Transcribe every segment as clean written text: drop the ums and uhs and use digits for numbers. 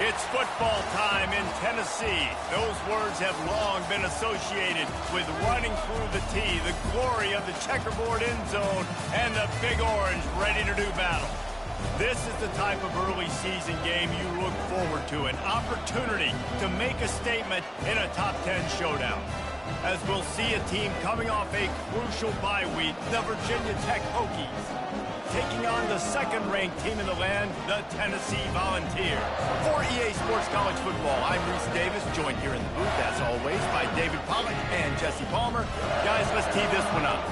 It's football time in Tennessee. Those words have long been associated with running through the tee, the glory of the checkerboard end zone, and the Big Orange ready to do battle. This is the type of early season game you look forward to, an opportunity to make a statement in a top 10 showdown. As we'll see a team coming off a crucial bye week, the Virginia Tech Hokies, taking on the second-ranked team in the land, the Tennessee Volunteers. For EA Sports College Football, I'm Reese Davis, joined here in the booth, as always, by David Pollack and Jesse Palmer. Guys, let's tee this one up.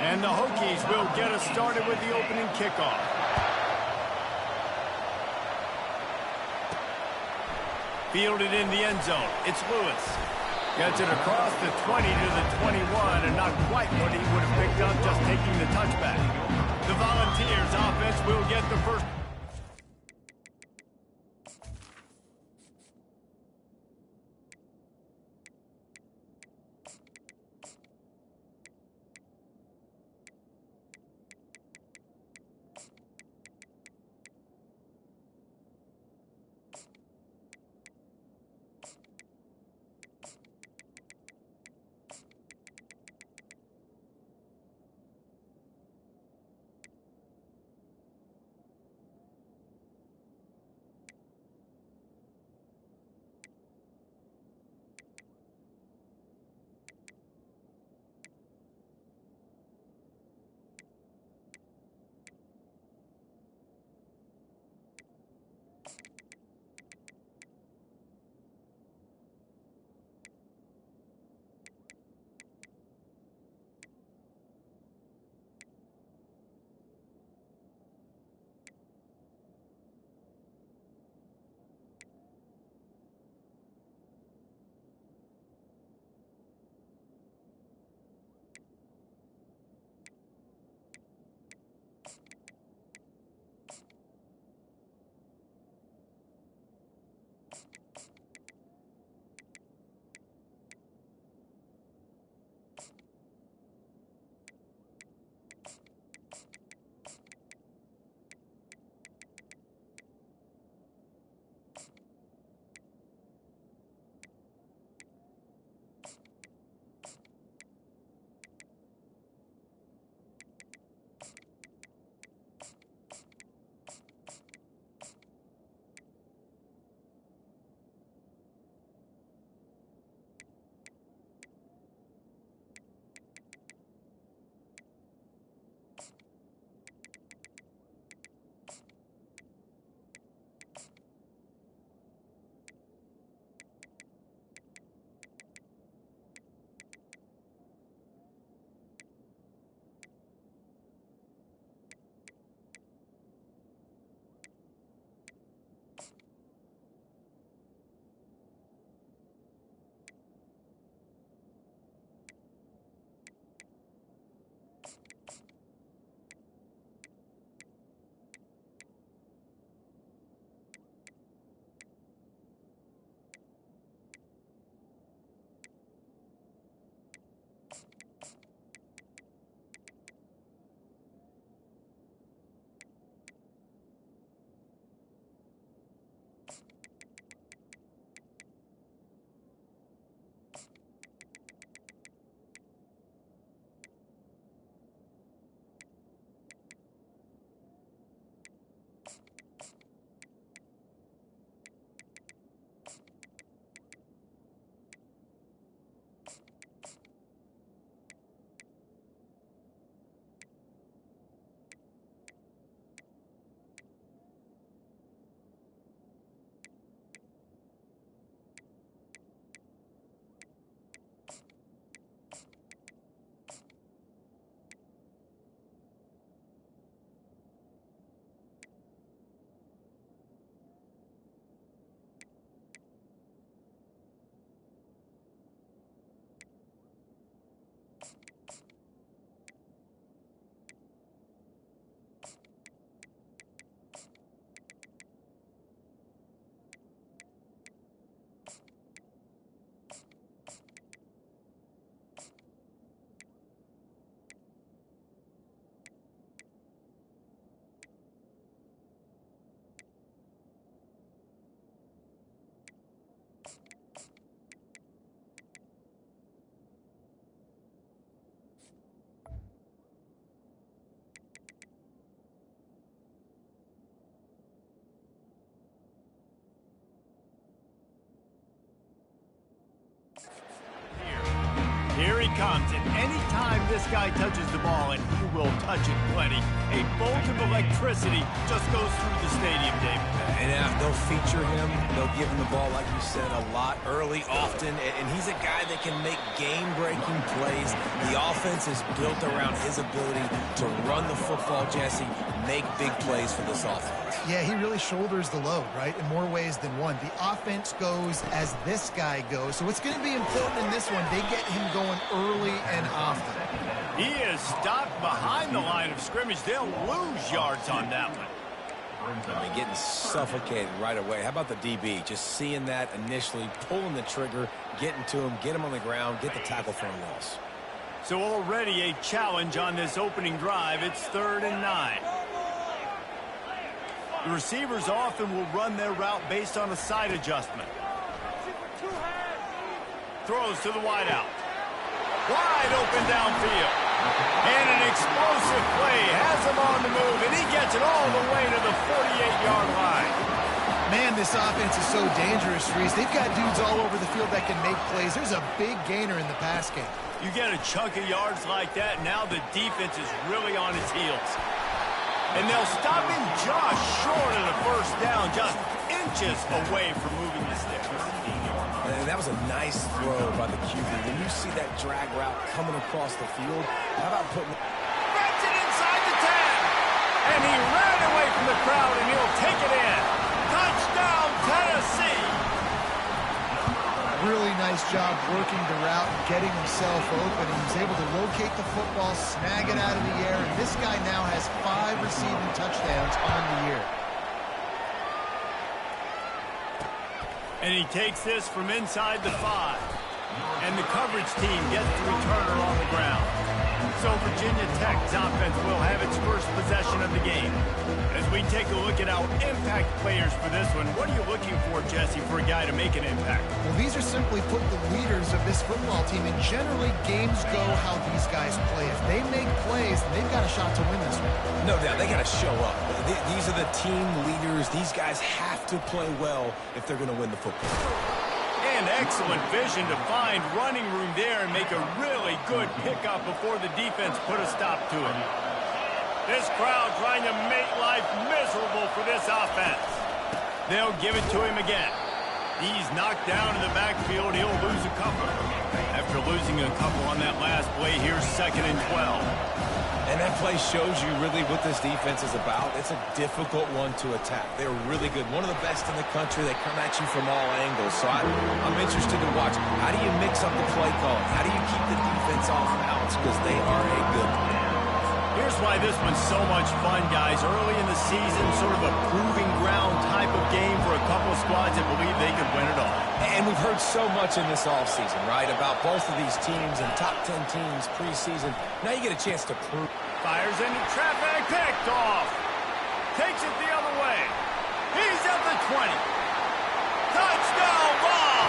And the Hokies will get us started with the opening kickoff. Fielded in the end zone. It's Lewis. Gets it across the 20 to the 21, and not quite what he would have picked up just taking the touchback. The Volunteers offense will get the first. comes, and anytime this guy touches the ball, and he will touch it plenty, a bolt of electricity just goes through the stadium, David. And they'll feature him. They'll give him the ball, like you said, a lot, early, often, and he's a guy that can make game-breaking plays. The offense is built around his ability to run the football, Jesse, make big plays for this offense. Yeah, he really shoulders the load, right, in more ways than one. The offense goes as this guy goes, so it's going to be important in this one. They get him going early and often. He is stopped behind the line of scrimmage. They'll lose yards on that one. I mean, getting suffocated right away. How about the DB? Just seeing that initially, pulling the trigger, getting to him, get him on the ground, get the tackle for a loss. So already a challenge on this opening drive. It's 3rd and 9. The receivers often will run their route based on a side adjustment. Throws to the wideout. Wide open downfield. And an explosive play has him on the move, and he gets it all the way to the 48-yard line. Man, this offense is so dangerous, Reese. They've got dudes all over the field that can make plays. There's a big gainer in the pass game. You get a chunk of yards like that, now the defense is really on its heels. And they'll stop him just short of the first down, just inches away from moving the sticks. And that was a nice throw by the QB. When you see that drag route coming across the field, how about putting it? Gets it inside the 10. And he ran away from the crowd, and he'll take it in. Touchdown, Tennessee. Really nice job working the route and getting himself open. He was able to locate the football, snag it out of the air, and this guy now has 5 receiving touchdowns on the year. And he takes this from inside the 5. And the coverage team gets the returner on the ground. So Virginia Tech's offense will have its first possession of the game. As we take a look at our impact players for this one, what are you looking for, Jesse, for a guy to make an impact? Well, these are simply put the leaders of this football team, and generally games go how these guys play. If they make plays, they've got a shot to win this one. No doubt, they got to show up. These are the team leaders. These guys have to play well if they're going to win the football. And excellent vision to find running room there and make a really good pickup before the defense put a stop to it. This crowd trying to make life miserable for this offense. They'll give it to him again. He's knocked down in the backfield. He'll lose a couple. After losing a couple on that last play, here's 2nd and 12. And that play shows you really what this defense is about. It's a difficult one to attack. They're really good. One of the best in the country. They come at you from all angles. So I'm interested to watch. How do you mix up the play calling? How do you keep the defense off balance? Because they are a good one. Here's why this one's so much fun, guys. Early in the season, sort of a proving ground type of game for a couple of squads that believe they could win it all. And we've heard so much in this offseason, right, about both of these teams and top 10 teams preseason. Now you get a chance to prove. Fires into traffic, picked off. Takes it the other way. He's at the 20. Touchdown ball.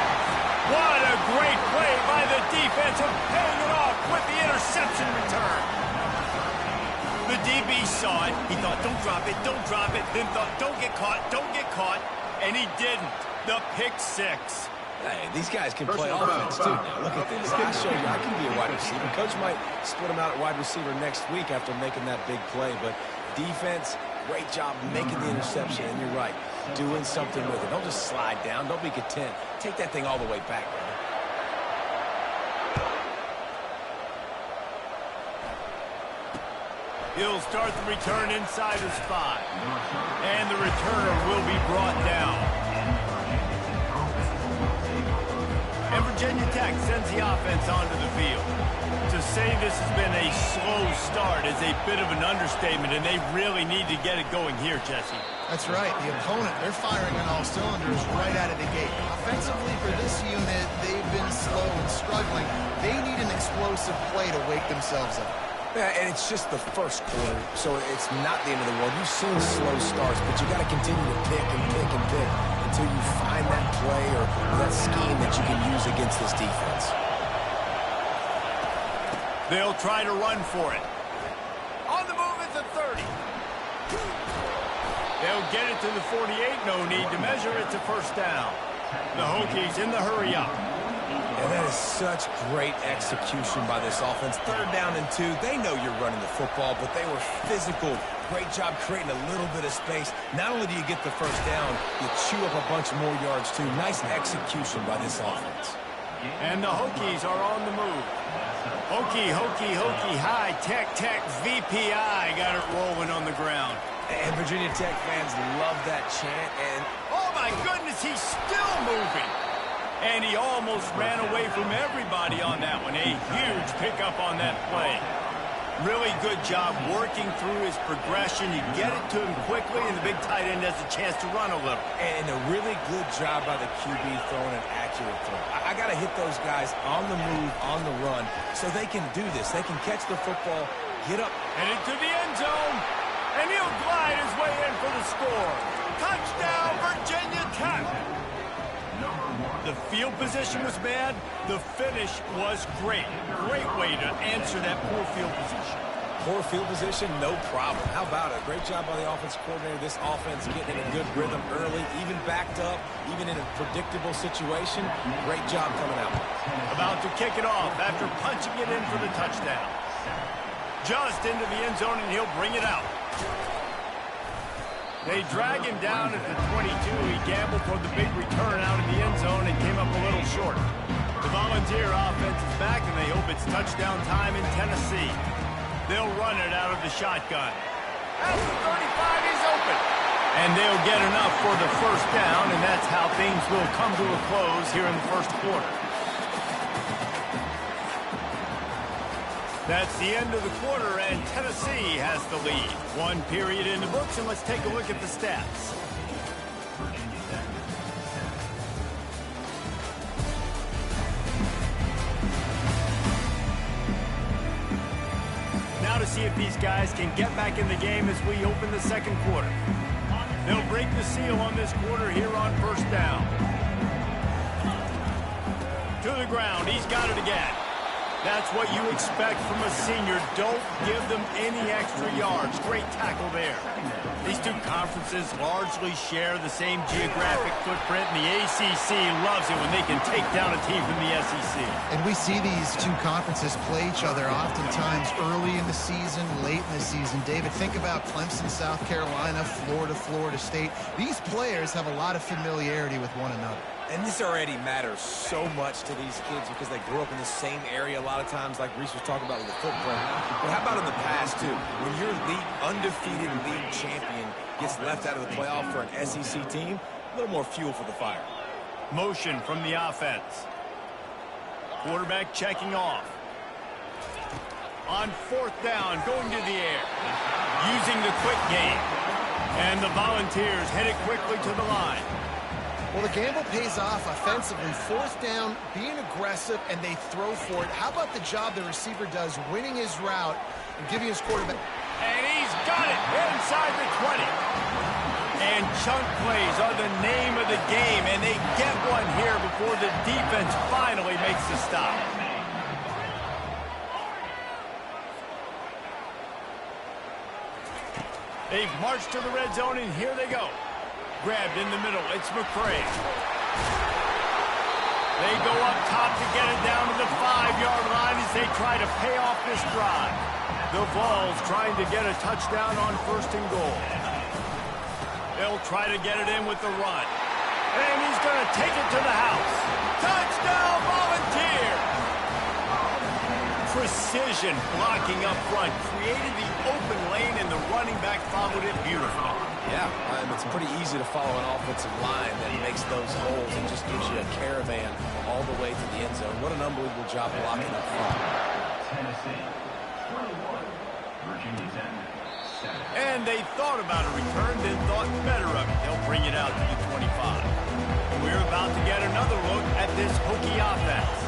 What a great play by the defense of paying it off with the interception return. The DB saw it. He thought, don't drop it, don't drop it. Then thought, don't get caught. And he didn't. The pick 6. Hey, these guys can play offense, too. Now, look at this. I show you I can be a wide receiver. Coach might split him out at wide receiver next week after making that big play. But defense, great job making the interception. And you're right, doing something with it. Don't just slide down. Don't be content. Take that thing all the way back, man. He'll start the return inside his 5. And the returner will be brought down. And Virginia Tech sends the offense onto the field. To say this has been a slow start is a bit of an understatement, and they really need to get it going here, Jesse. That's right. The opponent, they're firing on all cylinders right out of the gate. Offensively for this unit, they've been slow and struggling. They need an explosive play to wake themselves up. Yeah, and it's just the first quarter, so it's not the end of the world. You've seen slow starts, but you got to continue to pick and pick and pick until you find that play or that scheme that you can use against this defense. They'll try to run for it. On the move at the 30. They'll get it to the 48. No need to measure. It's a first down. The Hokies in the hurry up. And And that is such great execution by this offense. 3rd down and 2. They know you're running the football, but they were physical. Great job creating a little bit of space. Not only do you get the 1st down, you chew up a bunch more yards, too. Nice execution by this offense. And the Hokies are on the move. Hokie, high, tech, VPI got it rolling on the ground. And Virginia Tech fans love that chant. And oh, my goodness, he's still moving. And he almost ran away from everybody on that one. A huge pickup on that play. Really good job working through his progression. You get it to him quickly, and the big tight end has a chance to run a little. And a really good job by the QB throwing an accurate throw. I got to hit those guys on the move, on the run, so they can do this. They can catch the football, get up. And into the end zone. And he'll glide his way in for the score. Touchdown, Virginia Tech. The field position was bad. The finish was great. Great way to answer that poor field position. Poor field position, no problem. How about it? Great job by the offensive coordinator. This offense getting in a good rhythm early, even backed up, even in a predictable situation. Great job coming out. About to kick it off after punching it in for the touchdown. Just into the end zone, and he'll bring it out. They drag him down at the 22. He gambled for the big return out in the end zone and came up a little short. The Volunteer offense is back, and they hope it's touchdown time in Tennessee. They'll run it out of the shotgun. At the 35, he's open. And they'll get enough for the 1st down, and that's how things will come to a close here in the 1st quarter. That's the end of the quarter, and Tennessee has the lead. 1 period in the books, and let's take a look at the stats. Now to see if these guys can get back in the game as we open the 2nd quarter. They'll break the seal on this quarter here on 1st down. To the ground, he's got it again. That's what you expect from a senior. Don't give them any extra yards. Great tackle there. These two conferences largely share the same geographic footprint, and the ACC loves it when they can take down a team from the SEC. And we see these two conferences play each other oftentimes early in the season, late in the season. David, think about Clemson, South Carolina, Florida State. These players have a lot of familiarity with one another. And this already matters so much to these kids because they grew up in the same area a lot of times, like Reese was talking about with the footprint. But how about in the past, too? When your undefeated league champion gets left out of the playoff for an SEC team, a little more fuel for the fire. Motion from the offense. Quarterback checking off. On 4th down, going to the air. Using the quick game. And the Volunteers head it quickly to the line. Well, the gamble pays off offensively. 4th down, being aggressive, and they throw for it. How about the job the receiver does, winning his route and giving his quarterback... And he's got it inside the 20. And chunk plays are the name of the game, and they get one here before the defense finally makes the stop. They've marched to the red zone, and here they go. Grabbed in the middle. It's McCray. They go up top to get it down to the 5-yard line as they try to pay off this drive. The Vols trying to get a touchdown on 1st and goal. They'll try to get it in with the run. And he's going to take it to the house. Touchdown, Volunteer! Precision blocking up front. Created the open lane, and the running back followed it beautifully. Yeah, it's pretty easy to follow an offensive line that makes those holes and just gives you a caravan all the way to the end zone. What an unbelievable job blocking up front. And they thought about a return, then thought better of it. They'll bring it out to the 25. And we're about to get another look at this Hokie offense.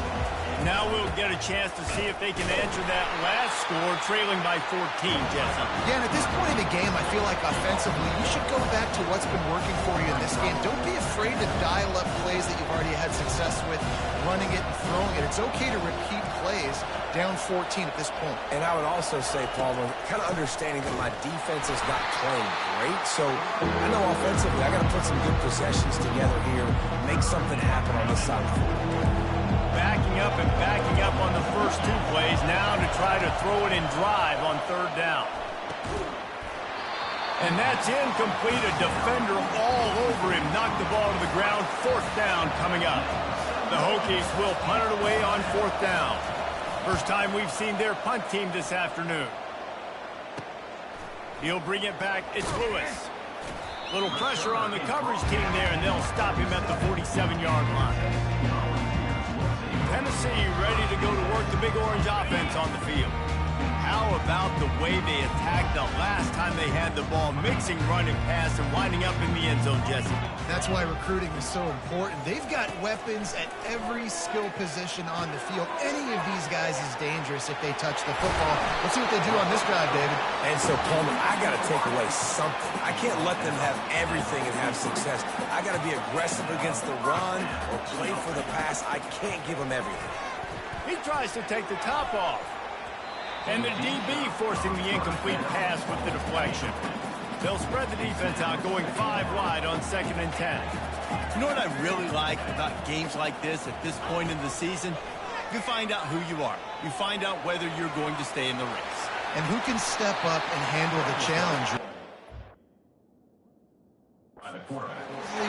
Now we'll get a chance to see if they can answer that last score, trailing by 14, Jesse. Yeah, and at this point in the game, I feel like offensively, you should go back to what's been working for you in this game. Don't be afraid to dial up plays that you've already had success with, running it and throwing it. It's okay to repeat plays down 14 at this point. And I would also say, Palmer, kind of understanding that my defense is not playing great, so I know offensively I got to put some good possessions together here, make something happen on this side of the football. Backing changing up and backing up on the first 2 plays, now to try to throw it in drive on 3rd down. And that's incomplete. A defender all over him. Knocked the ball to the ground. 4th down coming up. The Hokies will punt it away on 4th down. First time we've seen their punt team this afternoon. He'll bring it back. It's Lewis. Little pressure on the coverage team there, and they'll stop him at the 47-yard line. Tennessee ready to go to work the Big Orange offense on the field. How about the way they attacked the last time they had the ball, mixing run and pass and winding up in the end zone, Jesse? That's why recruiting is so important. They've got weapons at every skill position on the field. Any of these guys is dangerous if they touch the football. Let's see what they do on this drive, David. And so, Coleman, I got to take away something. I can't let them have everything and have success. I got to be aggressive against the run or play for the pass. I can't give them everything. He tries to take the top off. And the DB forcing the incomplete pass with the deflection. They'll spread the defense out, going 5 wide on 2nd and 10. You know what I really like about games like this at this point in the season? You find out who you are. You find out whether you're going to stay in the race. And who can step up and handle the challenge.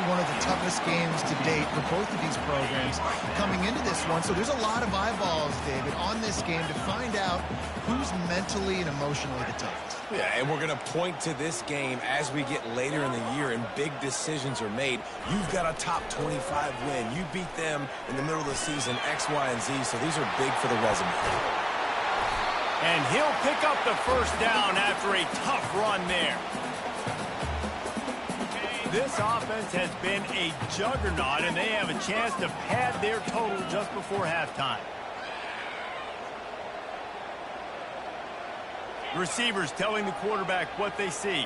One of the toughest games to date for both of these programs coming into this one. So there's a lot of eyeballs, David, on this game to find out who's mentally and emotionally the toughest. Yeah, and we're going to point to this game as we get later in the year and big decisions are made. You've got a top 25 win. You beat them in the middle of the season, X, Y, and Z, so these are big for the resume. And he'll pick up the 1st down after a tough run there. This offense has been a juggernaut, and they have a chance to pad their total just before halftime. Receivers telling the quarterback what they see.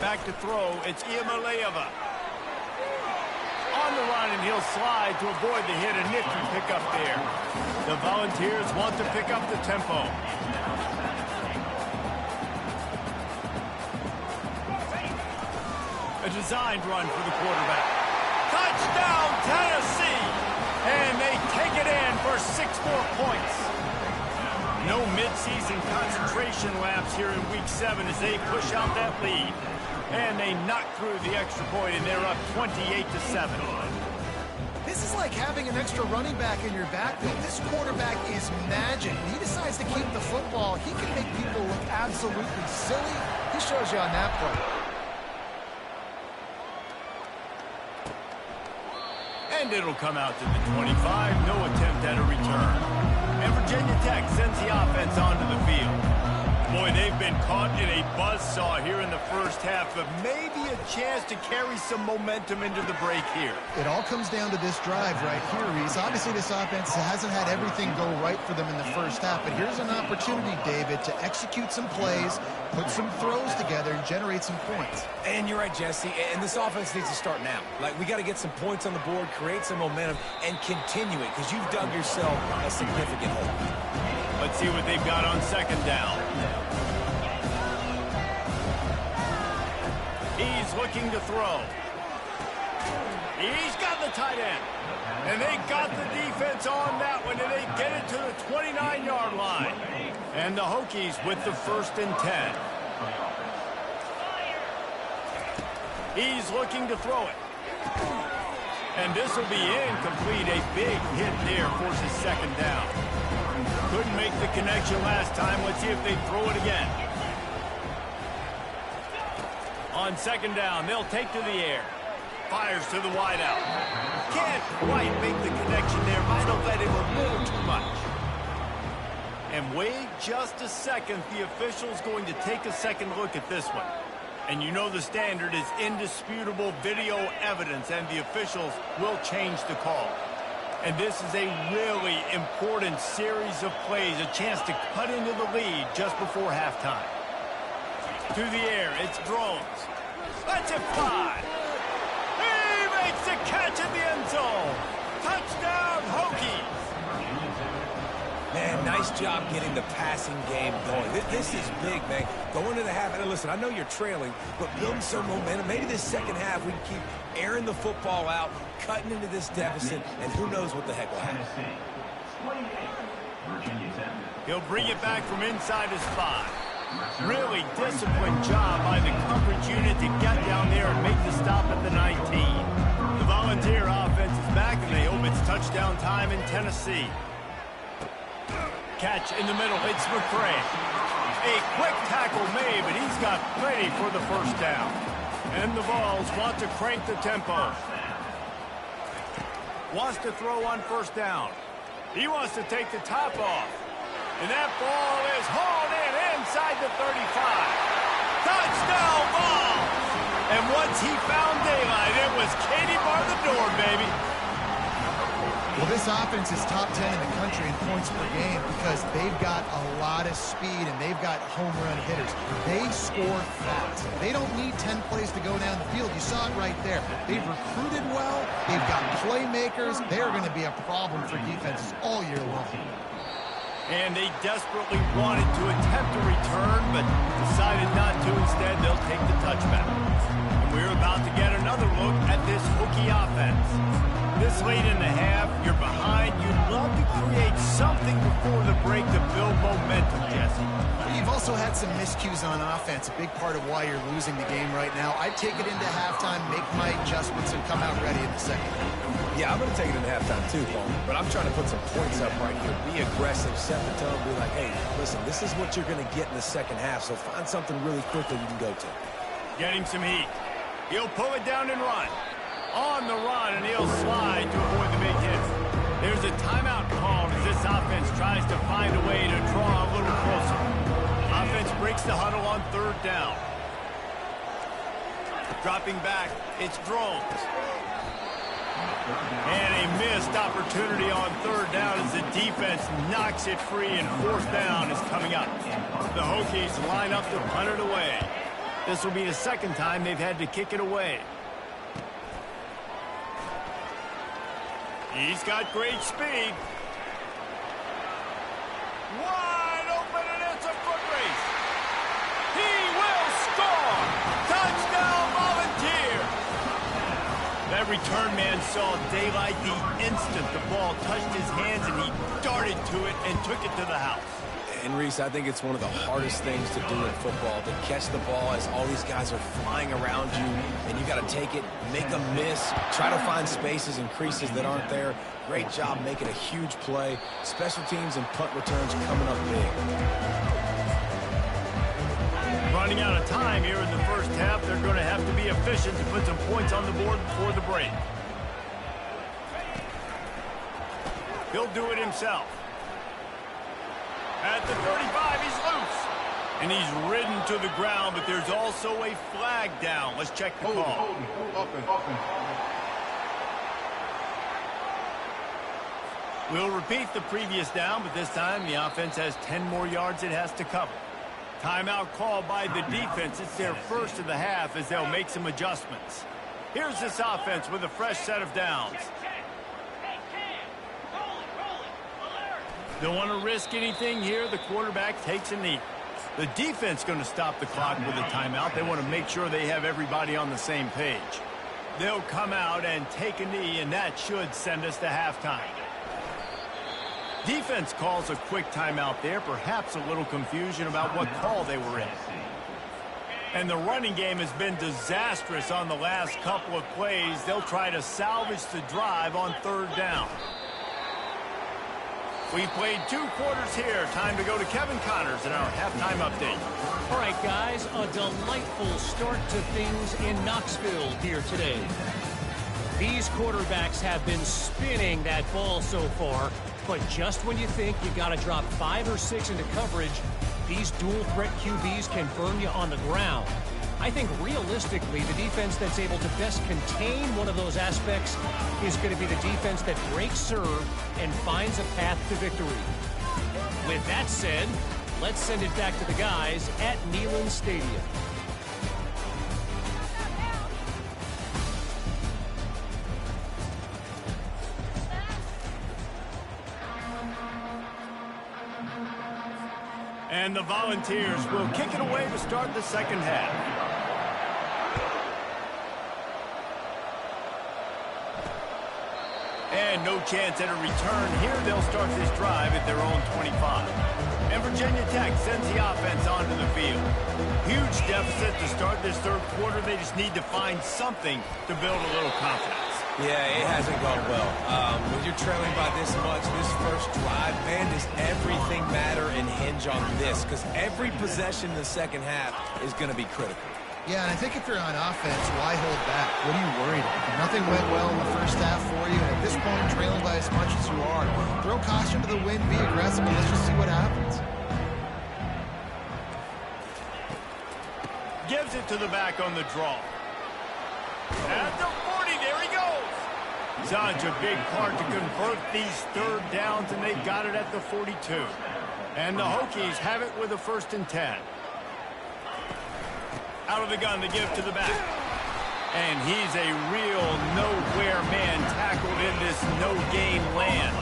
Back to throw, it's Iamaleava. On the run, and he'll slide to avoid the hit. A nifty pickup there. The Volunteers want to pick up the tempo. A designed run for the quarterback. Touchdown, Tennessee! And they take it in for 6 more points. No midseason concentration laps here in Week 7 as they push out that lead. And they knock through the extra point, and they're up 28-7. This is like having an extra running back in your backfield. This quarterback is magic. When he decides to keep the football, he can make people look absolutely silly. He shows you on that play. And it'll come out to the 25. No attempt at a return. And Virginia Tech sends the offense onto the field. Boy, they've been caught in a buzzsaw here in the first half, but maybe a chance to carry some momentum into the break here. It all comes down to this drive right here, Reese. Obviously, this offense hasn't had everything go right for them in the first half, but here's an opportunity, David, to execute some plays, put some throws together, and generate some points. And you're right, Jesse, and this offense needs to start now. Like, we got to get some points on the board, create some momentum, and continue it, because you've dug yourself a significant hole. Let's see what they've got on 2nd down. He's looking to throw. He's got the tight end. And they got the defense on that one, and they get it to the 29-yard line. And the Hokies with the 1st and 10. He's looking to throw it. And this will be incomplete. A big hit there forces 2nd down. Couldn't make the connection last time. Let's see if they throw it again. On 2nd down, they'll take to the air. Fires to the wideout. Can't quite make the connection there. Might have let him a little too much. And wait just a second. The official's going to take a second look at this one. And you know the standard is indisputable video evidence, and the officials will change the call. And this is a really important series of plays, a chance to cut into the lead just before halftime. To the air, it's Drones. Let's it fly. He makes the catch in the end zone. Touchdown, Hokies. Man, nice job getting the passing game going. This is big, man. Going to the half, and listen, I know you're trailing, but building some momentum. Maybe this second half we can keep airing the football out, cutting into this deficit, and who knows what the heck will happen. He'll bring it back from inside his 5. Really disciplined job by the coverage unit to get down there and make the stop at the 19. The Volunteer offense is back, and they hope it's touchdown time in Tennessee. Catch in the middle, it's McCray. A quick tackle made, but he's got plenty for the first down. And the Vols want to crank the tempo. Wants to throw on first down. He wants to take the top off. And that ball is hauled in inside the 35. Touchdown ball! And once he found daylight, it was Katie bar the door, baby. Well, this offense is top 10 in the country in points per game because they've got a lot of speed and they've got home run hitters. They score fast. They don't need 10 plays to go down the field. You saw it right there. They've recruited well. They've got playmakers. They're going to be a problem for defenses all year long. And they desperately wanted to attempt a return, but decided not to. Instead, they'll take the touchback. And we're about to get another look at this Hokie offense. This late in the half, you're behind. You'd love to create something before the break to build momentum, Jesse. You've also had some miscues on offense, a big part of why you're losing the game right now. I'd take it into halftime, make my adjustments, and come out ready in the second. Yeah, I'm going to take it into halftime too, Paul. But I'm trying to put some points up right here. Be aggressive, set the tone, be like, hey, listen, this is what you're going to get in the second half, so find something really quickly you can go to. Getting some heat. He'll pull it down and run. On the run, and he'll slide to avoid the big hit. There's a timeout called as this offense tries to find a way to draw a little closer. Offense breaks the huddle on third down. Dropping back, it's Drones. And a missed opportunity on third down as the defense knocks it free, and fourth down is coming up. The Hokies line up to punt it away. This will be the second time they've had to kick it away. He's got great speed. Wide open, and it's a foot race. He will score. Touchdown, Volunteer. That return man saw daylight the instant the ball touched his hands, and he darted to it and took it to the house. And, Reese, I think it's one of the hardest things to do in football, to catch the ball as all these guys are flying around you, and you got to take it, make a miss, try to find spaces and creases that aren't there. Great job making a huge play. Special teams and punt returns coming up big. Running out of time here in the first half, they're going to have to be efficient to put some points on the board before the break. He'll do it himself. At the 35, he's loose. And he's ridden to the ground, but there's also a flag down. Let's check the call. We'll repeat the previous down, but this time the offense has 10 more yards it has to cover. Timeout called by the defense. It's their first of the half as they'll make some adjustments. Here's this offense with a fresh set of downs. Don't want to risk anything here. The quarterback takes a knee. The defense going to stop the clock with a timeout. They want to make sure they have everybody on the same page. They'll come out and take a knee, and that should send us to halftime. Defense calls a quick timeout there. Perhaps a little confusion about what call they were in. And the running game has been disastrous on the last couple of plays. They'll try to salvage the drive on third down. We played 2 quarters here. Time to go to Kevin Connors in our halftime update. All right, guys, a delightful start to things in Knoxville here today. These quarterbacks have been spinning that ball so far, but just when you think you got to drop 5 or 6 into coverage, these dual threat QBs can burn you on the ground. I think realistically, the defense that's able to best contain one of those aspects is going to be the defense that breaks serve and finds a path to victory. With that said, let's send it back to the guys at Neyland Stadium. And the Volunteers will kick it away to start the second half. And no chance at a return. Here they'll start this drive at their own 25. And Virginia Tech sends the offense onto the field. Huge deficit to start this third quarter. They just need to find something to build a little confidence. Yeah, it hasn't gone well. When you're trailing by this much, this first drive, man, does everything matter and hinge on this? Because every possession in the second half is going to be critical. Yeah, and I think if you're on offense, why hold back? What are you worried about? Nothing went well in the first half for you, and at this point, trailing by as much as you are, throw caution to the wind, be aggressive, and let's just see what happens. Gives it to the back on the draw. At the 40, there he goes. Such a big part to convert these third downs, and they got it at the 42. And the Hokies have it with a 1st and 10. Out of the gun to give to the back. And he's a real nowhere man tackled in this no-gain land.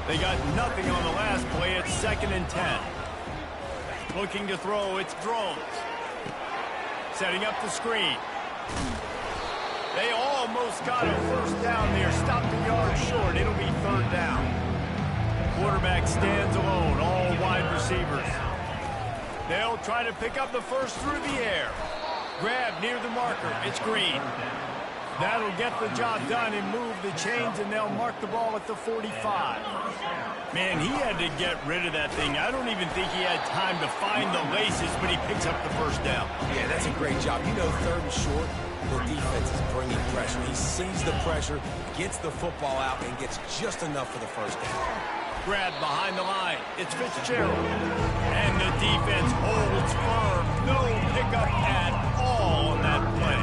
They got nothing on the last play. It's 2nd and 10. Looking to throw, it's Drones. Setting up the screen. They almost got a 1st down there. Stopped a yard short. It'll be 3rd down. Quarterback stands alone. All wide receivers. They'll try to pick up the first through the air. Grab near the marker. It's Green. That'll get the job done and move the chains, and they'll mark the ball at the 45. Man, he had to get rid of that thing. I don't even think he had time to find the laces, but he picks up the 1st down. Yeah, that's a great job. You know, 3rd and short, the defense is bringing pressure. He sees the pressure, gets the football out, and gets just enough for the 1st down. Grab behind the line. It's Fitzgerald. And the defense holds firm. No pickup at all on that play.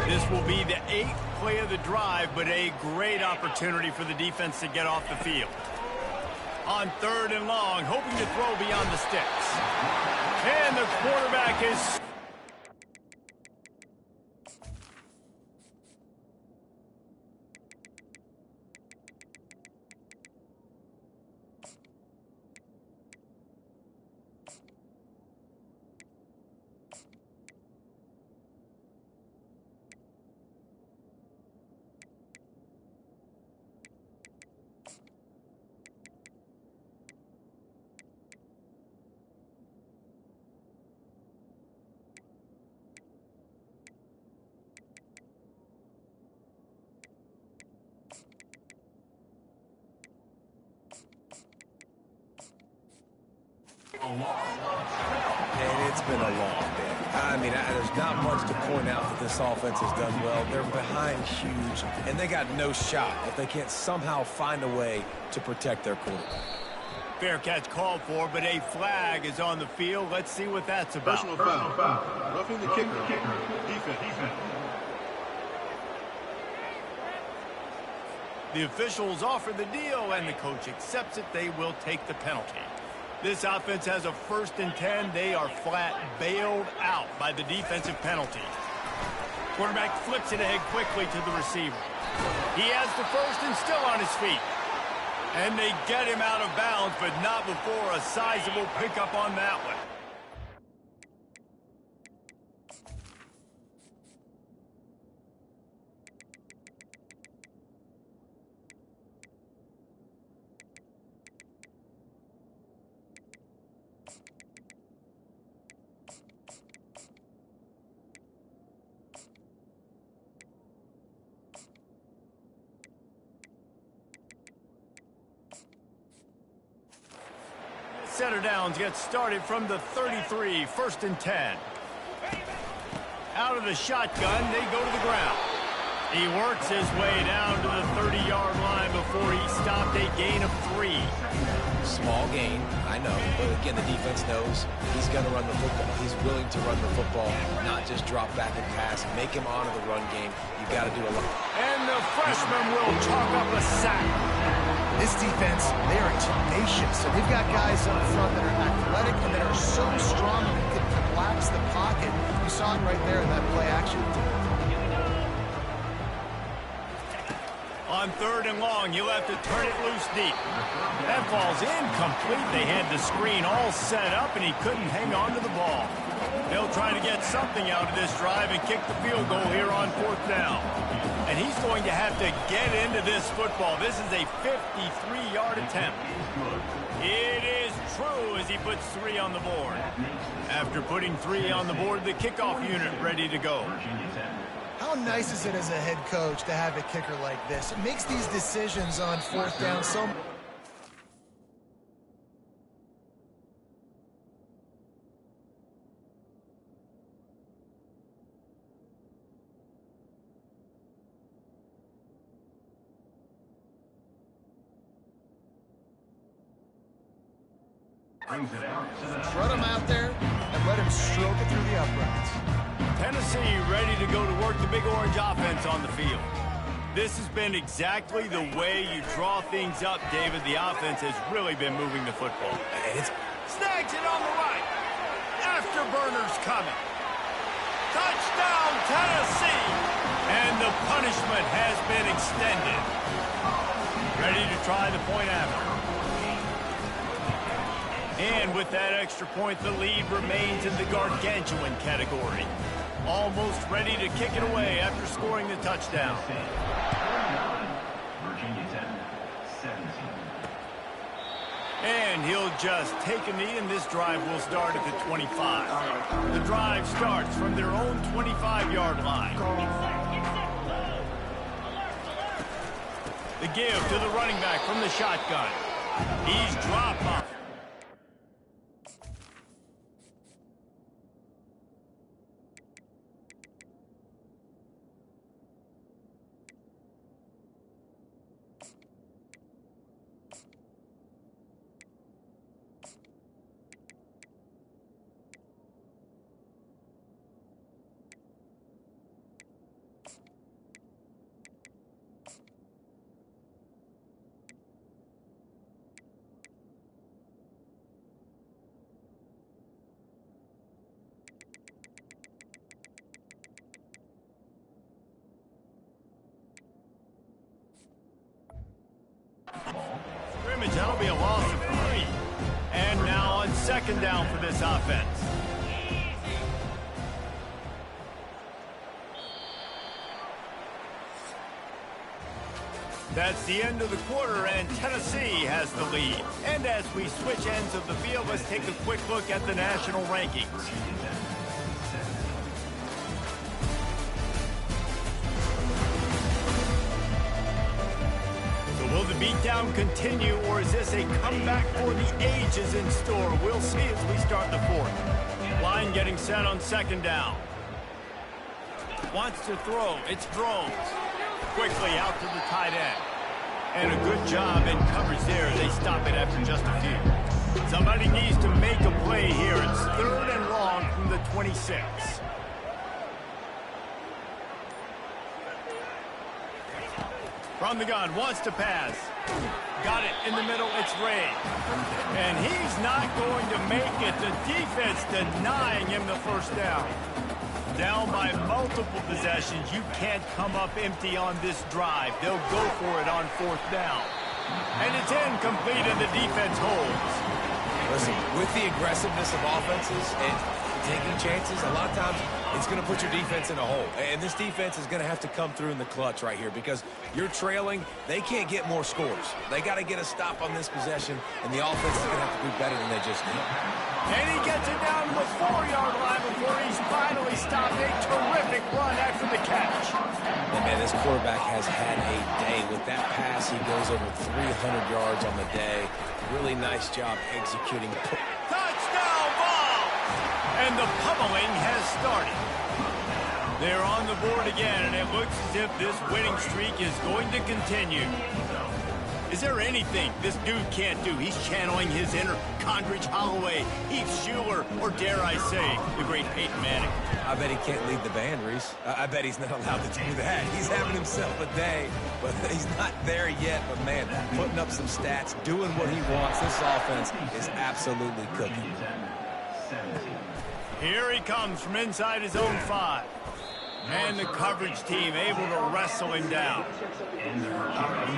This will be the 8th play of the drive, but a great opportunity for the defense to get off the field. On 3rd and long, hoping to throw beyond the sticks. And the quarterback is... And it's been a long day. I mean, there's not much to point out that this offense has done well. They're behind huge, and they got no shot if they can't somehow find a way to protect their quarterback. Fair catch called for, but a flag is on the field. Let's see what that's about. Personal foul. Roughing the kicker. Defense. The officials offer the deal, and the coach accepts it. They will take the penalty. This offense has a 1st and 10. They are flat bailed out by the defensive penalty. Quarterback flips it ahead quickly to the receiver. He has the 1st and still on his feet. And they get him out of bounds, but not before a sizable pickup on that one. Setter downs get started from the 33, 1st and 10. Out of the shotgun, they go to the ground. He works his way down to the 30-yard line before he stopped a gain of 3. Small gain, I know, but again, the defense knows he's going to run the football. He's willing to run the football, not just drop back and pass, make him honor the run game. You got to do a lot. And the freshman will chalk up a sack. This defense, they are tenacious, and they've got guys up front that are athletic and that are so strong that can collapse the pocket. You saw it right there in that play action. On On 3rd and long, he'll have to turn it loose deep. That ball's incomplete. They had the screen all set up, and he couldn't hang on to the ball. They'll try to get something out of this drive and kick the field goal here on 4th down. And he's going to have to get into this football. This is a 53-yard attempt. It is true as he puts 3 on the board. After putting 3 on the board, the kickoff unit ready to go. How nice is it as a head coach to have a kicker like this? It makes these decisions on 4th down so... Strut him out there and let him stroke it through the uprights. Tennessee ready to go to work the Big Orange offense on the field. This has been exactly the way you draw things up, David. The offense has really been moving the football. Snags it on the right. Afterburner's coming. Touchdown, Tennessee! And the punishment has been extended. Ready to try the point after. And with that extra point, the lead remains in the gargantuan category. Almost ready to kick it away after scoring the touchdown. And he'll just take a knee, and this drive will start at the 25. The drive starts from their own 25-yard line. The give to the running back from the shotgun. He's dropped off. Scrimmage, that'll be a loss of 3. And now on 2nd down for this offense. That's the end of the quarter, and Tennessee has the lead. And as we switch ends of the field, let's take a quick look at the national rankings. Will the beatdown continue, or is this a comeback for the ages in store? We'll see as we start the 4th. Line getting set on 2nd down. Wants to throw. It's throws. Quickly out to the tight end. And a good job in coverage there. They stop it after just a few. Somebody needs to make a play here. It's 3rd and long from the 26. From the gun, wants to pass. Got it in the middle, it's Ray. And he's not going to make it. The defense denying him the 1st down. Down by multiple possessions. You can't come up empty on this drive. They'll go for it on 4th down. And it's incomplete, and the defense holds. Listen, with the aggressiveness of offenses and taking chances, a lot of times it's going to put your defense in a hole. And this defense is going to have to come through in the clutch right here because you're trailing. They can't get more scores. They got to get a stop on this possession, and the offense is going to have to do better than they just did. And he gets it down to the 4-yard line before he's finally stopped. A terrific run after the catch. And man, this quarterback has had a day. With that pass, he goes over 300 yards on the day. Really nice job executing. Touchdown ball! And the pummeling has started. They're on the board again, and it looks as if this winning streak is going to continue. Is there anything this dude can't do? He's channeling his inner Condridge Holloway, Heath Schuler, or dare I say, the great Peyton Manning. I bet he can't lead the band, Reese. I bet he's not allowed to do that. He's having himself a day, but he's not there yet. But, man, putting up some stats, doing what he wants. This offense is absolutely cooking. Here he comes from inside his own 5. And the coverage team able to wrestle him down. And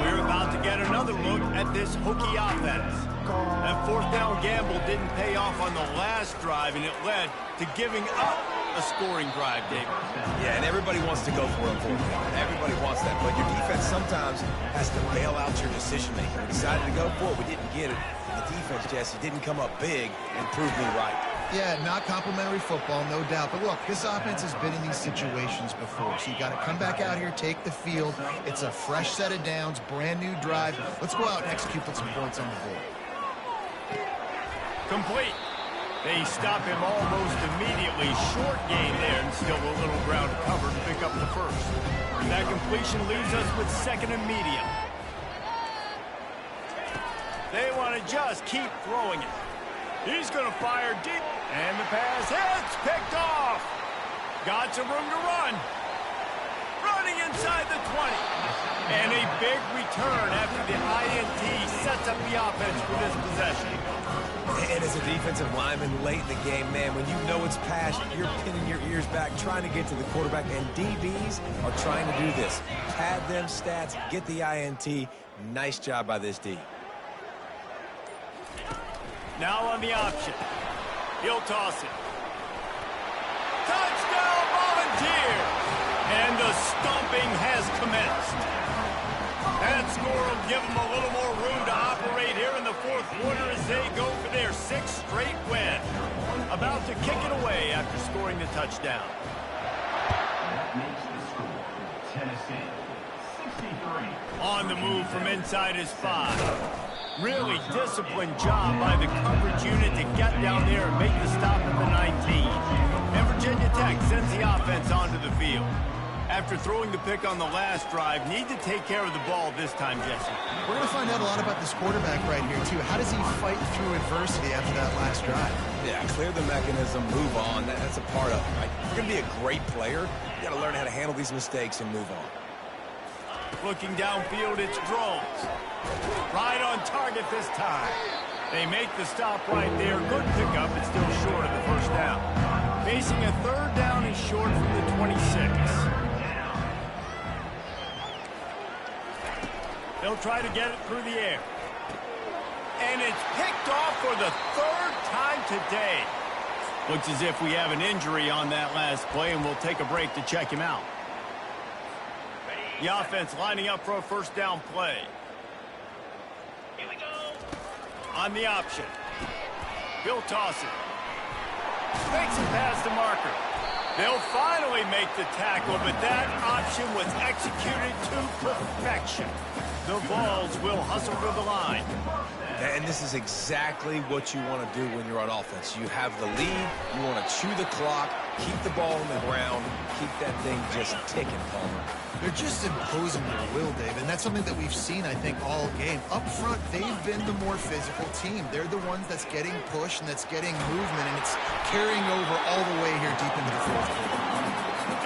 we're about to get another look at this hokey offense. That fourth down gamble didn't pay off on the last drive, and it led to giving up a scoring drive, David. Yeah, and everybody wants to go for it. Everybody wants that, but your defense sometimes has to bail out your decision-making. We decided to go for it. We didn't get it. And the defense, Jesse, didn't come up big and prove me right. Yeah, not complimentary football, no doubt. But look, this offense has been in these situations before. So you got to come back out here, take the field. It's a fresh set of downs, brand new drive. Let's go out and execute, put some points on the board. Complete. They stop him almost immediately. Short gain there, and still a little ground cover to pick up the first. That completion leaves us with second and medium. They want to just keep throwing it. He's going to fire deep, and the pass hits, picked off. Got some room to run. Running inside the 20. And a big return after the INT sets up the offense for this possession. And as a defensive lineman late in the game, man, when you know it's passed, you're pinning your ears back, trying to get to the quarterback, and DBs are trying to do this. Pad them stats, get the INT. Nice job by this D. Now on the option. He'll toss it. Touchdown, Volunteers! And the stomping has commenced. That score will give them a little more room to operate here in the fourth quarter as they go for their sixth straight win. About to kick it away after scoring the touchdown. That makes the score Tennessee 63. On the move from inside his 5. Really disciplined job by the coverage unit to get down there and make the stop at the 19. And Virginia Tech sends the offense onto the field. After throwing the pick on the last drive, need to take care of the ball this time, Jesse. We're going to find out a lot about this quarterback right here, too. How does he fight through adversity after that last drive? Yeah, clear the mechanism, move on. That's a part of it, right? If you're going to be a great player, you got to learn how to handle these mistakes and move on. Looking downfield, it's Drones. Right on target this time. They make the stop right there. Good pickup, but still short of the first down. Facing a third down and short from the 26. They'll try to get it through the air. And it's picked off for the third time today. Looks as if we have an injury on that last play, and we'll take a break to check him out. The offense lining up for a first down play. Here we go. On the option. He'll toss it. Makes it past the marker. They'll finally make the tackle, but that option was executed to perfection. The Vols will hustle for the line. And this is exactly what you want to do when you're on offense. You have the lead. You want to chew the clock, keep the ball on the ground, keep that thing just ticking, Palmer. They're just imposing their will, Dave, and that's something that we've seen, I think, all game. Up front, they've been the more physical team. They're the ones that's getting pushed and that's getting movement, and it's carrying over all the way here deep into the fourth quarter.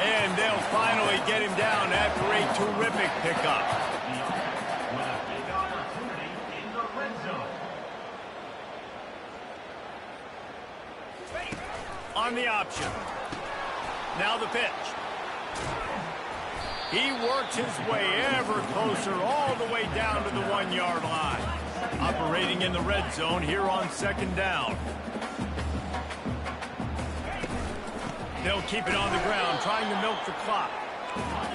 And they'll finally get him down after a terrific pickup. On the option. Now the pitch. He works his way ever closer all the way down to the 1-yard line. Operating in the red zone here on second down. They'll keep it on the ground, trying to milk the clock.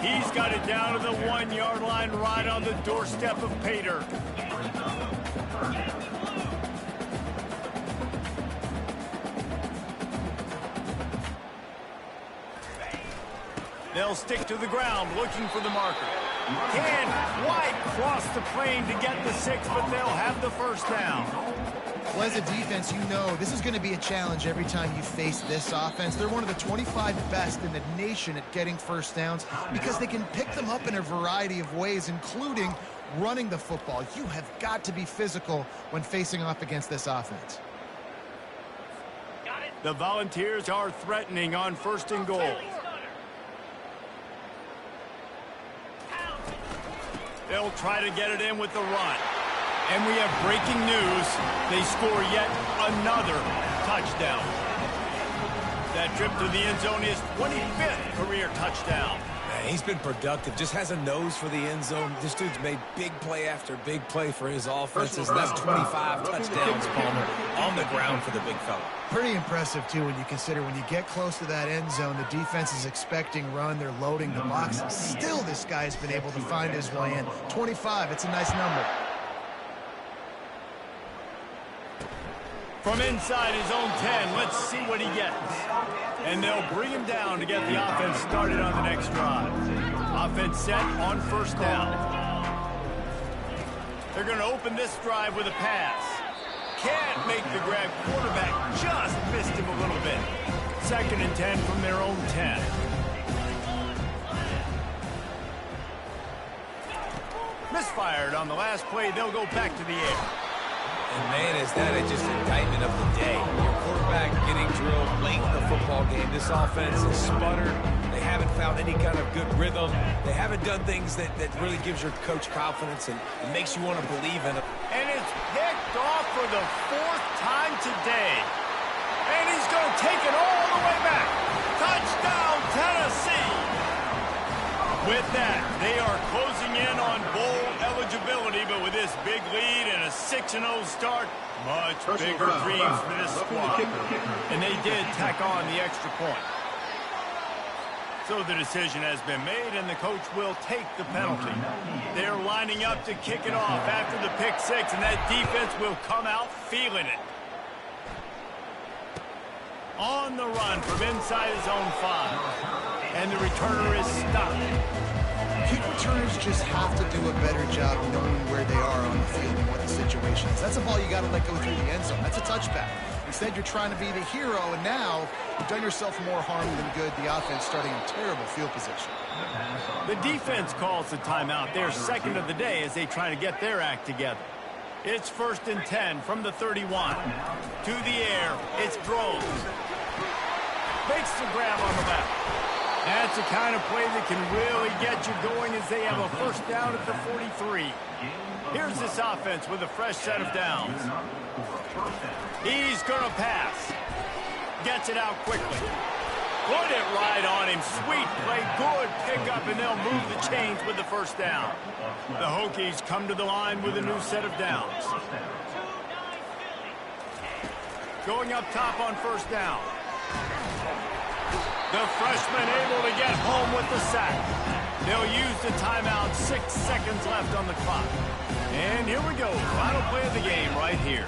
He's got it down to the 1-yard line right on the doorstep of Pater. They'll stick to the ground, looking for the marker. Can't quite cross the plane to get the 6, but they'll have the first down. Well, as a defense, you know this is going to be a challenge every time you face this offense. They're one of the 25 best in the nation at getting first downs because they can pick them up in a variety of ways, including running the football. You have got to be physical when facing off against this offense. The Volunteers are threatening on first and goal. They'll try to get it in with the run. And we have breaking news. They score yet another touchdown. That trip to the end zone is 25th career touchdown. Man, he's been productive, just has a nose for the end zone. This dude's made big play after big play for his offenses. That's 25 touchdowns, Palmer, on the ground for the big fella. Pretty impressive, too, when you consider when you get close to that end zone, the defense is expecting run, they're loading the box. Still, this guy's been able to find his way in. 25, it's a nice number. From inside his own 10, let's see what he gets. And they'll bring him down to get the offense started on the next drive. Offense set on first down. They're going to open this drive with a pass. Can't make the grab. Quarterback just missed him a little bit. 2nd and 10 from their own 10. Misfired on the last play. They'll go back to the air. And man, is that just an indictment of the day. Your quarterback getting drilled late in the football game. This offense has sputtered. They haven't found any kind of good rhythm. They haven't done things that really gives your coach confidence and makes you want to believe in it. And it's picked off for the 4th time today. And he's going to take it all the way back. Touchdown, Tennessee! With that, they are closing in on bowl eligibility, but with this big lead and a 6-0 start, much bigger dreams for this squad. And they did tack on the extra point. So the decision has been made, and the coach will take the penalty. They're lining up to kick it off after the pick 6, and that defense will come out feeling it. On the run from inside his own 5. And the returner is stopped. Kick returners just have to do a better job knowing where they are on the field and what the situation is. That's a ball you got to let go through the end zone. That's a touchback. Instead, you're trying to be the hero, and now you've done yourself more harm than good. The offense starting in terrible field position. The defense calls the timeout. They're 2nd of the day as they try to get their act together. It's 1st and 10 from the 31. To the air, it's Groves. Makes the grab on the left. That's the kind of play that can really get you going as they have a 1st down at the 43. Here's this offense with a fresh set of downs. He's going to pass. Gets it out quickly. Put it right on him. Sweet play. Good pickup, and they'll move the chains with the 1st down. The Hokies come to the line with a new set of downs. Going up top on 1st down. The freshman able to get home with the sack. They'll use the timeout. 6 seconds left on the clock. And here we go. Final play of the game right here.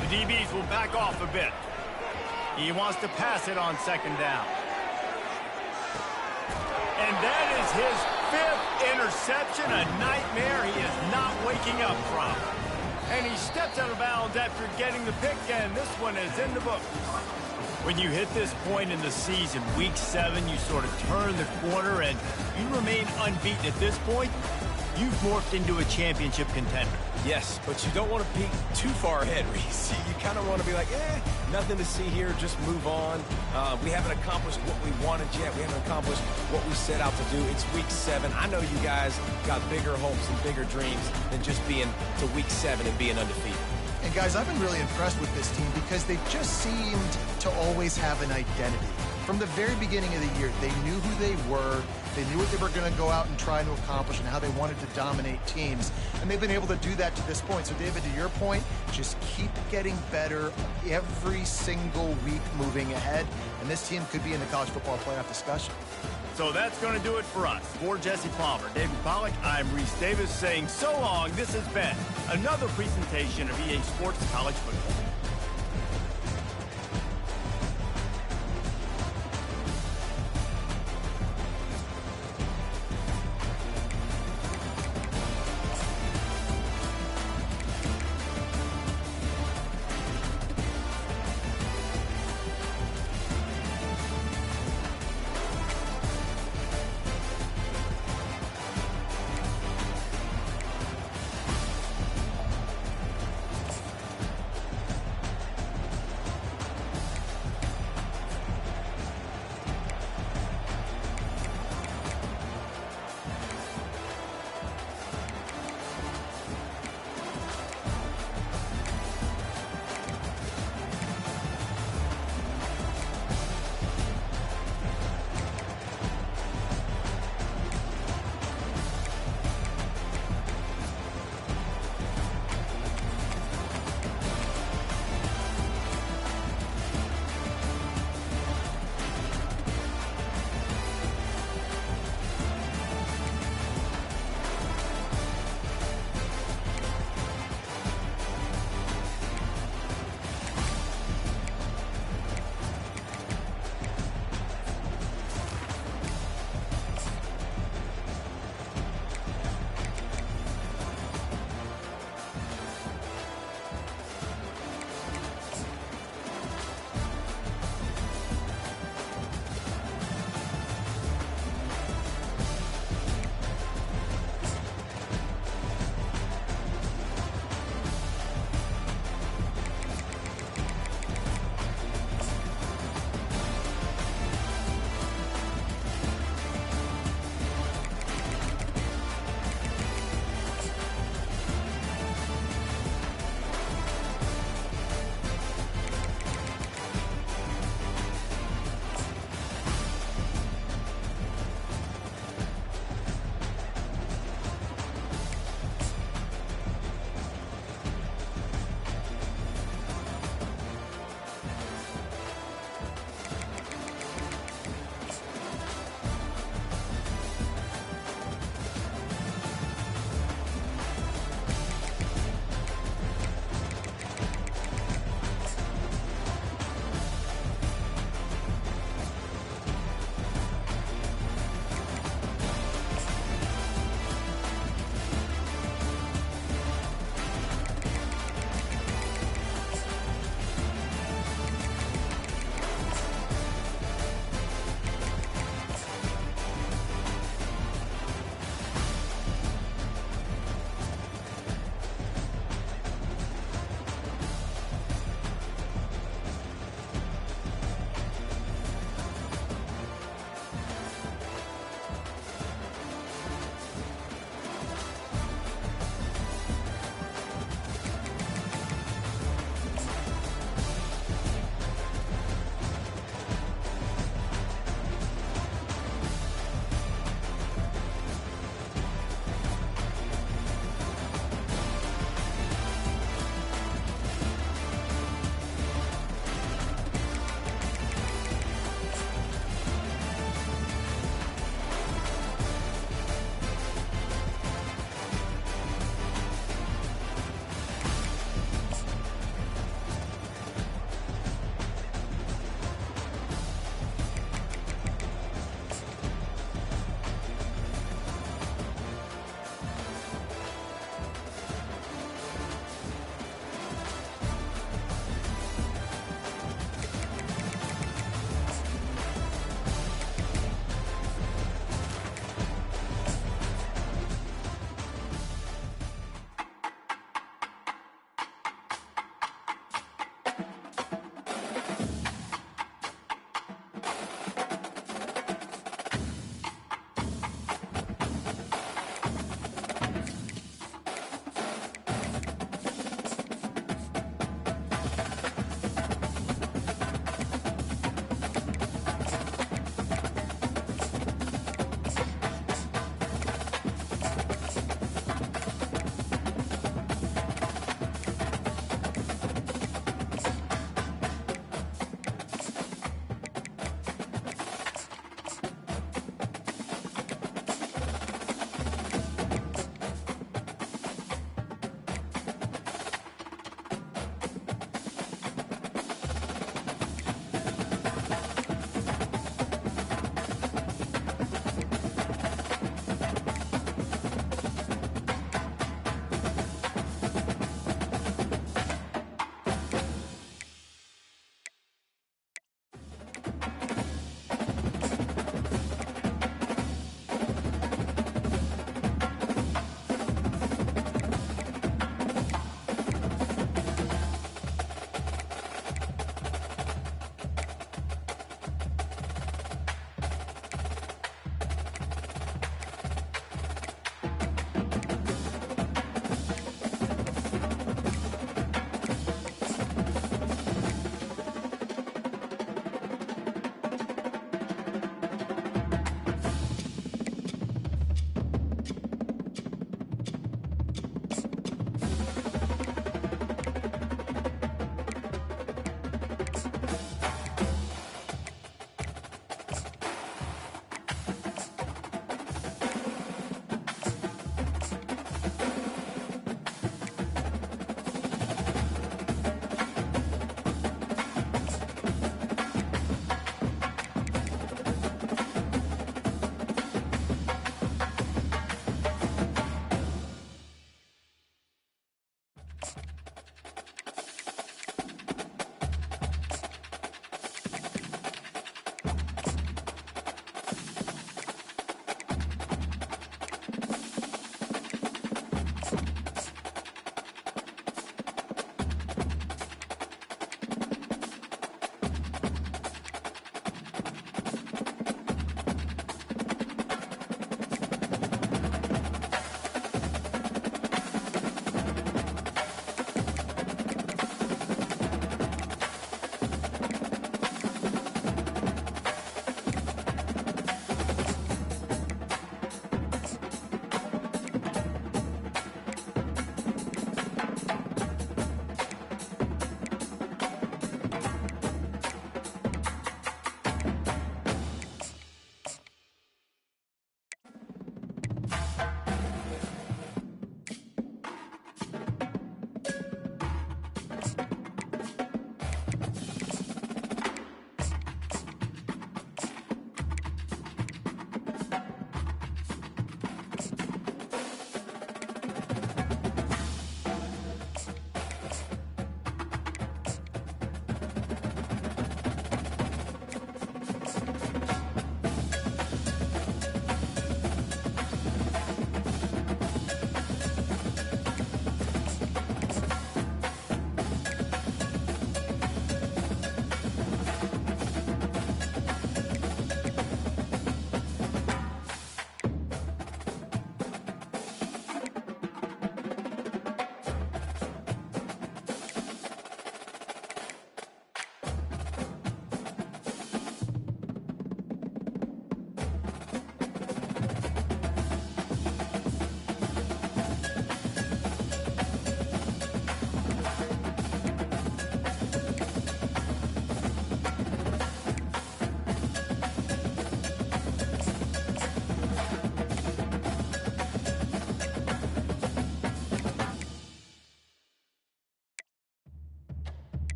The DBs will back off a bit. He wants to pass it on 2nd down. And that is his 5th interception. A nightmare he is not waking up from. And he steps out of bounds after getting the pick, and this one is in the books. When you hit this point in the season, week 7, you sort of turn the corner and you remain unbeaten. At this point, you've morphed into a championship contender. Yes, but you don't want to peek too far ahead, Reese. You kind of want to be like, nothing to see here, just move on. We haven't accomplished what we wanted yet. We haven't accomplished what we set out to do. It's week 7. I know you guys got bigger hopes and bigger dreams than just being to week 7 and being undefeated. And guys, I've been really impressed with this team because they just seemed to always have an identity. From the very beginning of the year, they knew who they were. They knew what they were going to go out and try to accomplish and how they wanted to dominate teams. And they've been able to do that to this point. So, David, to your point, just keep getting better every single week moving ahead. And this team could be in the college football playoff discussion. So that's going to do it for us. For Jesse Palmer, David Pollack, I'm Reese Davis saying so long. This has been another presentation of EA Sports College Football.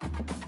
it.